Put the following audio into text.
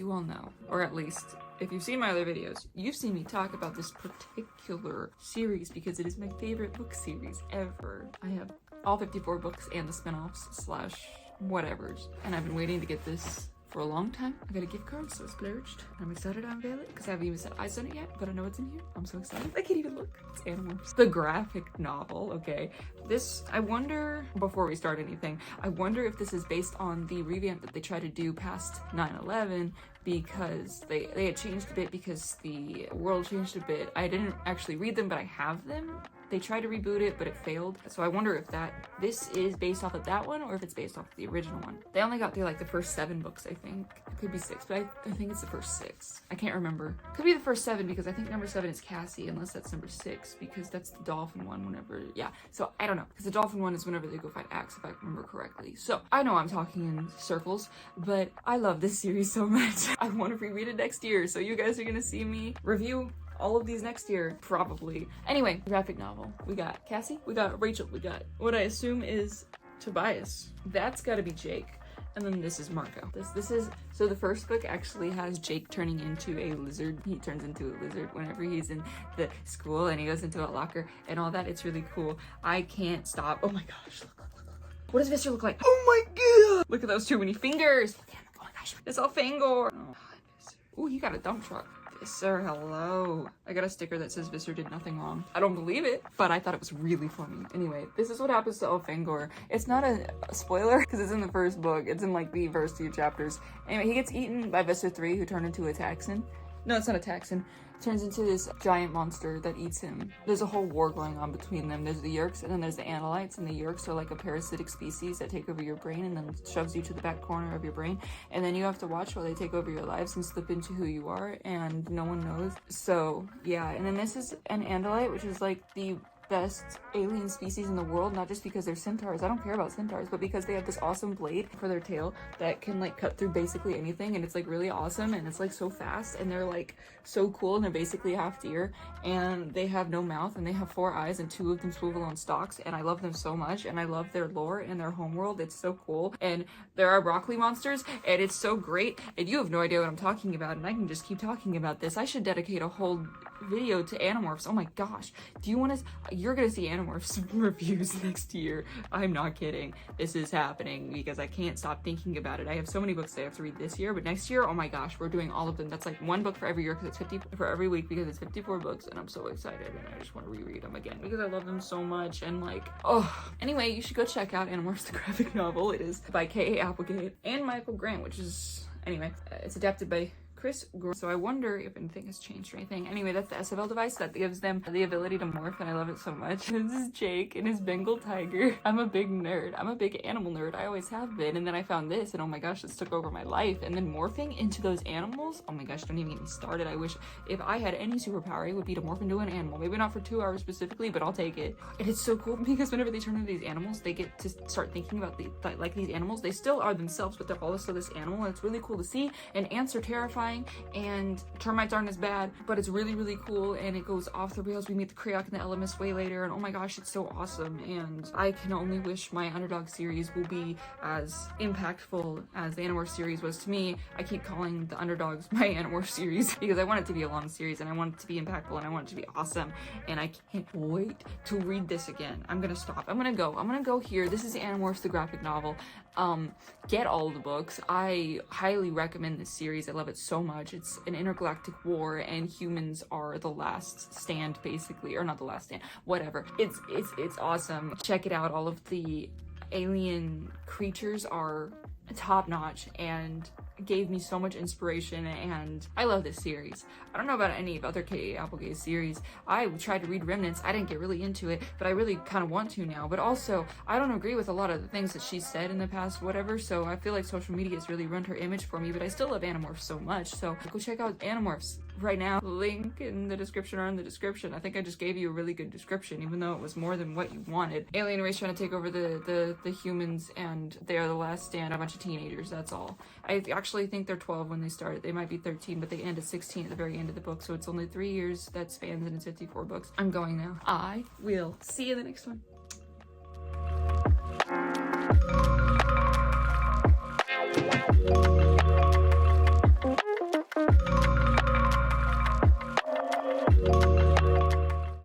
you all know, or at least if you've seen my other videos, you've seen me talk about this particular series because it is my favorite book series ever. I have all 54 books and the spin-offs slash whatevers, and I've been waiting to get this for a long time. I got a gift card, so I splurged. I'm excited to unveil it because I haven't even set eyes on it yet, but I know it's in here. I'm so excited. I can't even look. It's Animorphs. The graphic novel, okay. This, I wonder, before we start anything, I wonder if this is based on the revamp that they tried to do past 9/11 because they had changed a bit because the world changed a bit. I didn't actually read them, but I have them. They tried to reboot it, but it failed. So I wonder if this is based off of that one or if it's based off of the original one. They only got through like the first 7 books, I think. It could be 6, but I think it's the first 6. I can't remember. Could be the first 7 because I think number 7 is Cassie, unless that's number 6 because that's the dolphin one whenever, yeah. So I don't know, because the dolphin one is whenever they go fight Axe, if I remember correctly. So I know I'm talking in circles, but I love this series so much. I want to reread it next year, so you guys are gonna see me review all of these next year, probably. Anyway, graphic novel. We got Cassie, we got Rachel, we got what I assume is Tobias. That's gotta be Jake. And then this is Malcom. This is, so the first book actually has Jake turning into a lizard. He turns into a lizard whenever he's in the school and he goes into a locker and all that. It's really cool. I can't stop. Oh my gosh, look. What does Visser look like? Oh my god! Look at those too many fingers. Oh my gosh, it's all Fangor. Oh, he got a dump truck. Visser, hello. I got a sticker that says Visser did nothing wrong. I don't believe it, but I thought it was really funny. Anyway, this is what happens to Elfangor. It's not a spoiler because it's in the first book. It's in like the first few chapters. Anyway, he gets eaten by Visser 3, who turned into a Taxon. No, it's not a Taxon. Turns into this giant monster that eats him. There's a whole war going on between them. There's the Yeerks and then there's the Analytes, and the Yeerks are like a parasitic species that take over your brain and then shoves you to the back corner of your brain, and then you have to watch while they take over your lives and slip into who you are, and no one knows. So yeah, and then this is an Andalite, which is like the best alien species in the world, not just because they're centaurs. I don't care about centaurs, but because they have this awesome blade for their tail that can like cut through basically anything, and it's like really awesome, and it's like so fast, and they're like so cool, and they're basically half deer, and they have no mouth, and they have 4 eyes, and 2 of them swivel on stalks, and I love them so much, and I love their lore and their homeworld. It's so cool, and there are broccoli monsters, and it's so great, and you have no idea what I'm talking about, and I can just keep talking about this. I should dedicate a whole video to Animorphs. Oh my gosh, do you want to, you're gonna see Animorphs reviews next year. I'm not kidding. This is happening because I can't stop thinking about it. I have so many books that I have to read this year, but next year, oh my gosh, we're doing all of them. That's like 1 book for every year because it's 50 for every week because it's 54 books, and I'm so excited, and I just want to reread them again because I love them so much, and like, oh. Anyway, you should go check out Animorphs the graphic novel. It is by K.A. Applegate and Michael Grant, which is, anyway, it's adapted by Chris Grine. So I wonder if anything has changed or anything. Anyway, that's the SFL device that gives them the ability to morph, and I love it so much. This is Jake and his Bengal tiger. I'm a big nerd. I'm a big animal nerd. I always have been. And then I found this, and oh my gosh, this took over my life. And then morphing into those animals, oh my gosh, don't even get me started. I wish if I had any superpower, it would be to morph into an animal. Maybe not for 2 hours specifically, but I'll take it. And it's so cool because whenever they turn into these animals, they get to start thinking about like these animals. They still are themselves, but they're also this animal, and it's really cool to see. And ants are terrifying, and termites aren't as bad, but it's really, really cool, and it goes off the rails. We meet the Kreok and the Elemis way later, and oh my gosh, it's so awesome. And I can only wish my Underdog series will be as impactful as the Animorphs series was to me. I keep calling the Underdogs my Animorphs series because I want it to be a long series, and I want it to be impactful, and I want it to be awesome, and I can't wait to read this again. I'm gonna stop. I'm gonna go here. This is Animorphs the graphic novel. Get all of the books. I highly recommend this series. I love it so much. It's an intergalactic war, and humans are the last stand, basically, or not the last stand, whatever. It's awesome. Check it out. All of the alien creatures are top notch and gave me so much inspiration, and I love this series. I don't know about any of other K.A. Applegate series. I tried to read Remnants. I didn't get really into it, but I really kind of want to now. But also, I don't agree with a lot of the things that she said in the past, whatever, so I feel like social media has really ruined her image for me, but I still love Animorphs so much, so go check out Animorphs right now. Link in the description or in the description. I think I just gave you a really good description, even though it was more than what you wanted. Alien race trying to take over the humans, and they are the last stand. A bunch of teenagers, that's all. I actually think they're 12 when they started. They might be 13, but they end at 16 at the very end of the book, so it's only 3 years that spans, and it's 54 books. I'm going now. I will see you in the next one.